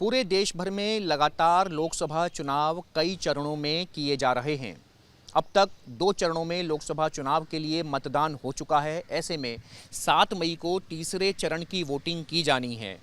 पूरे देश भर में लगातार लोकसभा चुनाव कई चरणों में किए जा रहे हैं। अब तक 2 चरणों में लोकसभा चुनाव के लिए मतदान हो चुका है। ऐसे में 7 मई को तीसरे चरण की वोटिंग की जानी है।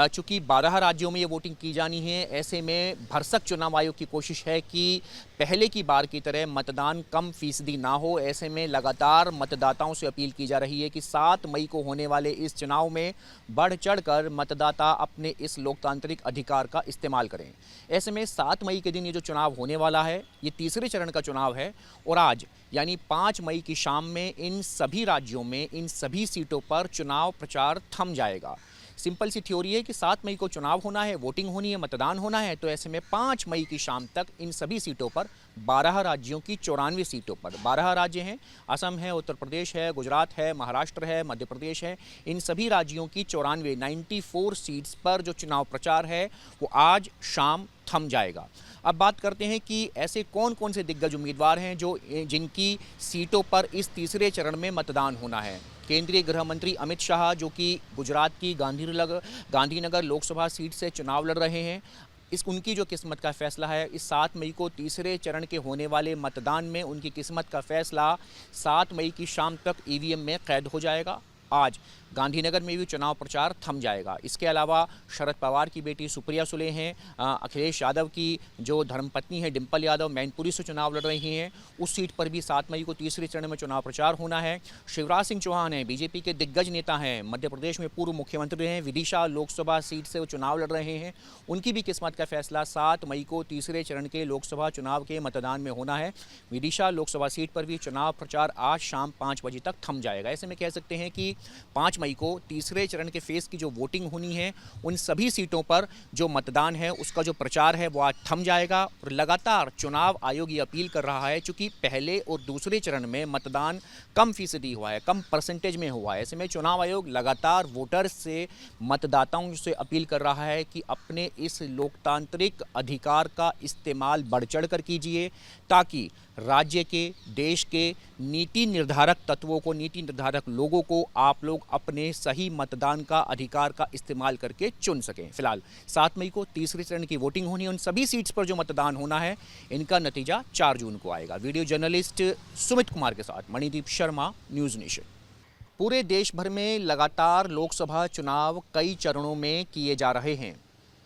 चूँकि 12 राज्यों में ये वोटिंग की जानी है, ऐसे में भरसक चुनाव आयोग की कोशिश है कि पहले की बार की तरह मतदान कम फीसदी ना हो। ऐसे में लगातार मतदाताओं से अपील की जा रही है कि 7 मई को होने वाले इस चुनाव में बढ़ चढ़कर मतदाता अपने इस लोकतांत्रिक अधिकार का इस्तेमाल करें। ऐसे में 7 मई के दिन ये जो चुनाव होने वाला है, ये तीसरे चरण का चुनाव है और आज यानी 5 मई की शाम में इन सभी राज्यों में इन सभी सीटों पर चुनाव प्रचार थम जाएगा। सिंपल सी थ्योरी है कि 7 मई को चुनाव होना है, वोटिंग होनी है, मतदान होना है, तो ऐसे में 5 मई की शाम तक इन सभी सीटों पर 12 राज्यों की 94 सीटों पर 12 राज्य हैं, असम है, उत्तर प्रदेश है, गुजरात है, महाराष्ट्र है, मध्य प्रदेश है, इन सभी राज्यों की 94 सीट्स पर जो चुनाव प्रचार है वो आज शाम थम जाएगा। अब बात करते हैं कि ऐसे कौन कौन से दिग्गज उम्मीदवार हैं जिनकी सीटों पर इस तीसरे चरण में मतदान होना है। केंद्रीय गृह मंत्री अमित शाह, जो कि गुजरात की गांधीनगर लोकसभा सीट से चुनाव लड़ रहे हैं, उनकी जो किस्मत का फैसला है, इस 7 मई को तीसरे चरण के होने वाले मतदान में उनकी किस्मत का फैसला 7 मई की शाम तक ईवीएम में कैद हो जाएगा। आज गांधीनगर में भी चुनाव प्रचार थम जाएगा। इसके अलावा शरद पवार की बेटी सुप्रिया सुले हैं, अखिलेश यादव की जो धर्मपत्नी है डिंपल यादव मैनपुरी से चुनाव लड़ रही हैं, उस सीट पर भी 7 मई को तीसरे चरण में चुनाव प्रचार होना है। शिवराज सिंह चौहान हैं, बीजेपी के दिग्गज नेता हैं, मध्य प्रदेश में पूर्व मुख्यमंत्री हैं, विदिशा लोकसभा सीट से वो चुनाव लड़ रहे हैं, उनकी भी किस्मत का फैसला 7 मई को तीसरे चरण के लोकसभा चुनाव के मतदान में होना है। विदिशा लोकसभा सीट पर भी चुनाव प्रचार आज शाम 5 बजे तक थम जाएगा। ऐसे में कह सकते हैं कि 5 मई को तीसरे चरण के फेज की जो वोटिंग होनी है, उन सभी सीटों पर जो मतदान है उसका जो प्रचार है वो आज थम जाएगा। और लगातार चुनाव आयोग ये अपील कर रहा है, चूंकि पहले और दूसरे चरण में मतदान कम फीसदी हुआ है, कम परसेंटेज में हुआ है। ऐसे में चुनाव आयोग लगातार वोटर्स से, मतदाताओं से अपील कर रहा है कि अपने इस लोकतांत्रिक अधिकार का इस्तेमाल बढ़ चढ़ कर कीजिए, ताकि राज्य के, देश के नीति निर्धारक तत्वों को, नीति निर्धारक लोगों को आप लोग अपने सही मतदान का अधिकार का इस्तेमाल करके चुन सकें। फिलहाल 7 मई को तीसरे चरण की वोटिंग होनी है। उन सभी सीट्स पर जो मतदान होना है, इनका नतीजा 4 जून को आएगा। वीडियो जर्नलिस्ट सुमित कुमार के साथ मणिदीप शर्मा, न्यूज़ नेशन। पूरे देश भर में लगातार लोकसभा चुनाव कई चरणों में किए जा रहे हैं।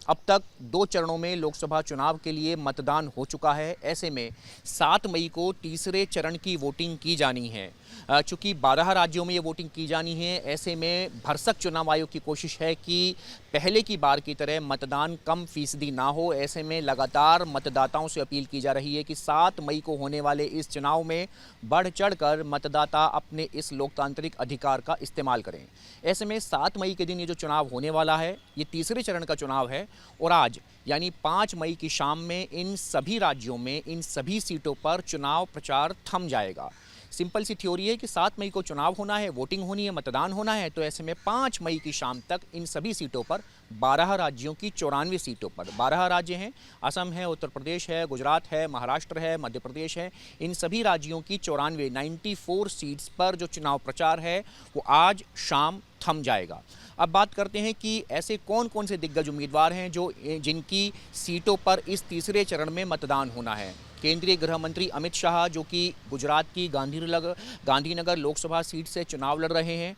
अब तक 2 चरणों में लोकसभा चुनाव के लिए मतदान हो चुका है। ऐसे में 7 मई को तीसरे चरण की वोटिंग की जानी है। चूँकि 12 राज्यों में ये वोटिंग की जानी है, ऐसे में भरसक चुनाव आयोग की कोशिश है कि पहले की बार की तरह मतदान कम फीसदी ना हो। ऐसे में लगातार मतदाताओं से अपील की जा रही है कि 7 मई को होने वाले इस चुनाव में बढ़ चढ़कर मतदाता अपने इस लोकतांत्रिक अधिकार का इस्तेमाल करें। ऐसे में 7 मई के दिन ये जो चुनाव होने वाला है, ये तीसरे चरण का चुनाव है और आज यानी 5 मई की शाम में इन सभी राज्यों में इन सभी सीटों पर चुनाव प्रचार थम जाएगा। सिंपल सी थ्योरी है कि 7 मई को चुनाव होना है, वोटिंग होनी है, मतदान होना है, तो ऐसे में 5 मई की शाम तक इन सभी सीटों पर 12 राज्यों की 94 सीटों पर 12 राज्य हैं, असम है, उत्तर प्रदेश है, गुजरात है, महाराष्ट्र है, मध्य प्रदेश है, इन सभी राज्यों की 94 सीट्स पर जो चुनाव प्रचार है वो आज शाम थम जाएगा। अब बात करते हैं कि ऐसे कौन कौन से दिग्गज उम्मीदवार हैं जिनकी सीटों पर इस तीसरे चरण में मतदान होना है। केंद्रीय गृह मंत्री अमित शाह, जो कि गुजरात की गांधीनगर लोकसभा सीट से चुनाव लड़ रहे हैं,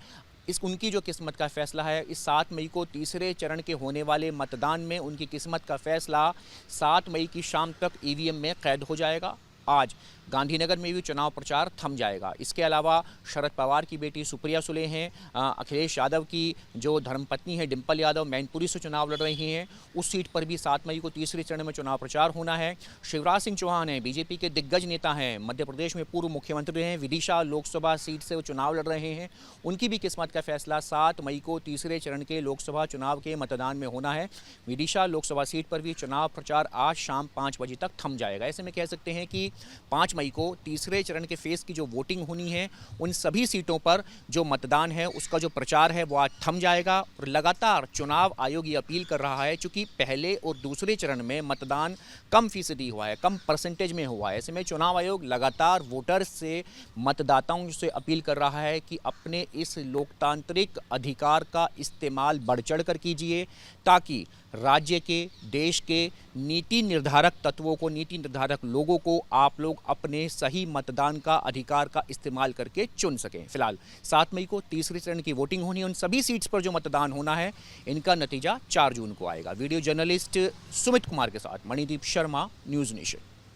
उनकी जो किस्मत का फैसला है, इस 7 मई को तीसरे चरण के होने वाले मतदान में उनकी किस्मत का फैसला 7 मई की शाम तक ईवीएम में कैद हो जाएगा। आज गांधीनगर में भी चुनाव प्रचार थम जाएगा। इसके अलावा शरद पवार की बेटी सुप्रिया सुले हैं, अखिलेश यादव की जो धर्मपत्नी है डिंपल यादव मैनपुरी से चुनाव लड़ रही हैं, उस सीट पर भी 7 मई को तीसरे चरण में चुनाव प्रचार होना है। शिवराज सिंह चौहान हैं, बीजेपी के दिग्गज नेता हैं, मध्य प्रदेश में पूर्व मुख्यमंत्री हैं, विदिशा लोकसभा सीट से वो चुनाव लड़ रहे हैं, उनकी भी किस्मत का फैसला 7 मई को तीसरे चरण के लोकसभा चुनाव के मतदान में होना है। विदिशा लोकसभा सीट पर भी चुनाव प्रचार आज शाम 5 बजे तक थम जाएगा। ऐसे में कह सकते हैं कि 5 मई को तीसरे चरण के फेज की जो वोटिंग होनी है, उन सभी सीटों पर जो मतदान है उसका जो प्रचार है वो आज थम जाएगा। और लगातार चुनाव आयोग ये अपील कर रहा है, चूंकि पहले और दूसरे चरण में मतदान कम फीसदी हुआ है, कम परसेंटेज में हुआ है। ऐसे में चुनाव आयोग लगातार वोटर्स से, मतदाताओं से अपील कर रहा है कि अपने इस लोकतांत्रिक अधिकार का इस्तेमाल बढ़ चढ़ कर कीजिए, ताकि राज्य के, देश के नीति निर्धारक तत्वों को, नीति निर्धारक लोगों को आप लोग अपने सही मतदान का अधिकार का इस्तेमाल करके चुन सकें। फिलहाल 7 मई को तीसरे चरण की वोटिंग होनी है। उन सभी सीट्स पर जो मतदान होना है, इनका नतीजा 4 जून को आएगा। वीडियो जर्नलिस्ट सुमित कुमार के साथ मणिदीप शर्मा, न्यूज़ नेशन।